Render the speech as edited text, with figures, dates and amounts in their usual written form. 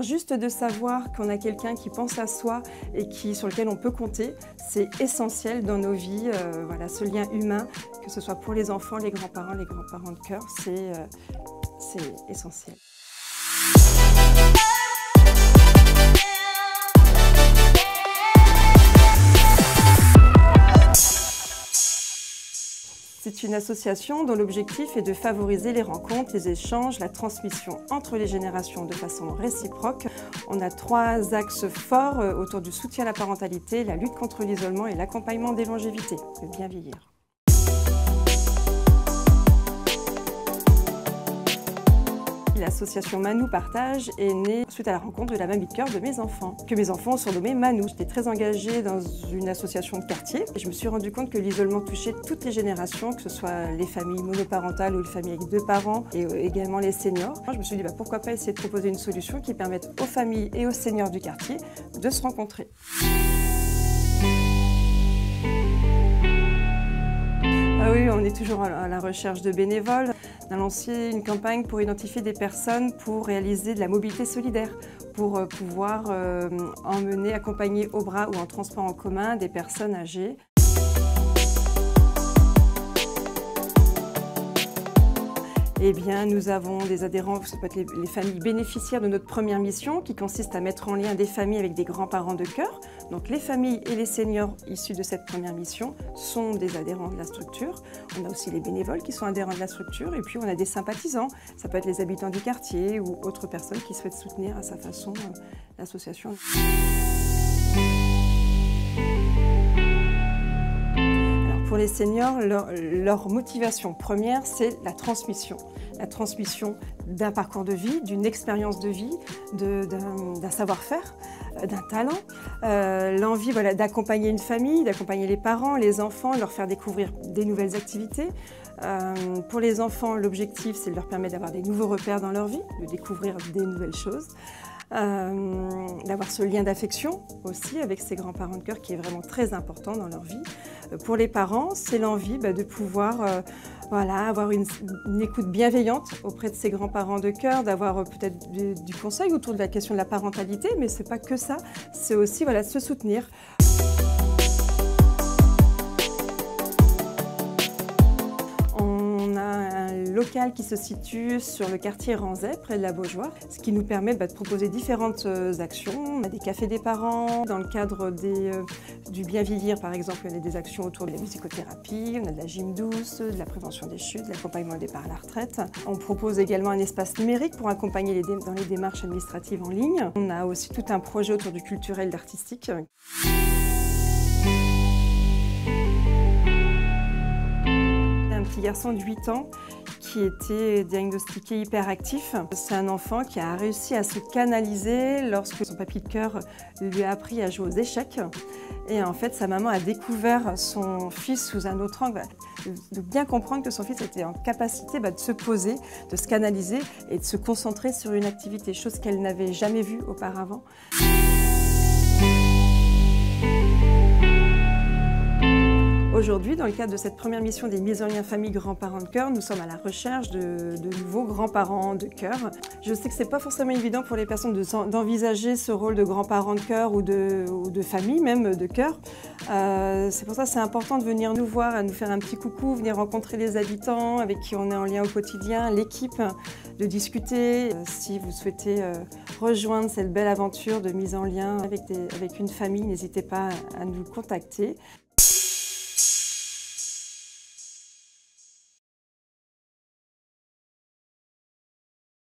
Juste de savoir qu'on a quelqu'un qui pense à soi et sur lequel on peut compter, c'est essentiel dans nos vies. Voilà, ce lien humain, que ce soit pour les enfants, les grands-parents de cœur, c'est essentiel. C'est une association dont l'objectif est de favoriser les rencontres, les échanges, la transmission entre les générations de façon réciproque. On a 3 axes forts autour du soutien à la parentalité, la lutte contre l'isolement et l'accompagnement des longévités, le bien vieillir. L'association Manou Partage est née suite à la rencontre de la mamie de cœur de mes enfants, que mes enfants ont surnommé Manou. J'étais très engagée dans une association de quartier et je me suis rendu compte que l'isolement touchait toutes les générations, que ce soit les familles monoparentales ou les familles avec 2 parents et également les seniors. Je me suis dit pourquoi pas essayer de proposer une solution qui permette aux familles et aux seniors du quartier de se rencontrer. Ah oui, on est toujours à la recherche de bénévoles. On a lancé une campagne pour identifier des personnes pour réaliser de la mobilité solidaire, pour pouvoir emmener, accompagner au bras ou en transport en commun des personnes âgées. Eh bien, nous avons des adhérents, ça peut être les familles bénéficiaires de notre première mission, qui consiste à mettre en lien des familles avec des grands-parents de cœur. Donc les familles et les seniors issus de cette première mission sont des adhérents de la structure. On a aussi les bénévoles qui sont adhérents de la structure, et puis on a des sympathisants. Ça peut être les habitants du quartier ou autres personnes qui souhaitent soutenir à sa façon l'association. Pour les seniors, leur motivation première, c'est la transmission. La transmission d'un parcours de vie, d'une expérience de vie, d'un savoir-faire, d'un talent. L'envie d'accompagner une famille, d'accompagner les parents, les enfants, leur faire découvrir des nouvelles activités. Pour les enfants, l'objectif, c'est de leur permettre d'avoir des nouveaux repères dans leur vie, de découvrir des nouvelles choses. D'avoir ce lien d'affection aussi avec ses grands-parents de cœur qui est vraiment très important dans leur vie. Pour les parents, c'est l'envie de pouvoir avoir une écoute bienveillante auprès de ses grands-parents de cœur, d'avoir peut-être du conseil autour de la question de la parentalité, mais c'est pas que ça, c'est aussi se soutenir. Local qui se situe sur le quartier Ranzay, près de la Beaujoire, ce qui nous permet de proposer différentes actions. On a des cafés des parents, dans le cadre du bien vieillir par exemple, on a des actions autour de la musicothérapie, on a de la gym douce, de la prévention des chutes, de l'accompagnement au départ à la retraite. On propose également un espace numérique pour accompagner dans les démarches administratives en ligne. On a aussi tout un projet autour du culturel et de l'artistique. Un petit garçon de 8 ans qui était diagnostiqué hyperactif. C'est un enfant qui a réussi à se canaliser lorsque son papy de cœur lui a appris à jouer aux échecs. Et en fait, sa maman a découvert son fils sous un autre angle, de bien comprendre que son fils était en capacité de se poser, de se canaliser et de se concentrer sur une activité, chose qu'elle n'avait jamais vue auparavant. Aujourd'hui, dans le cadre de cette première mission des mises en lien famille grands-parents de cœur, nous sommes à la recherche de nouveaux grands-parents de cœur. Je sais que ce n'est pas forcément évident pour les personnes d'envisager ce rôle de grands-parents de cœur ou de famille même de cœur. C'est pour ça que c'est important de venir nous voir, à nous faire un petit coucou, venir rencontrer les habitants avec qui on est en lien au quotidien, l'équipe, de discuter. Si vous souhaitez rejoindre cette belle aventure de mise en lien avec une famille, n'hésitez pas à nous contacter.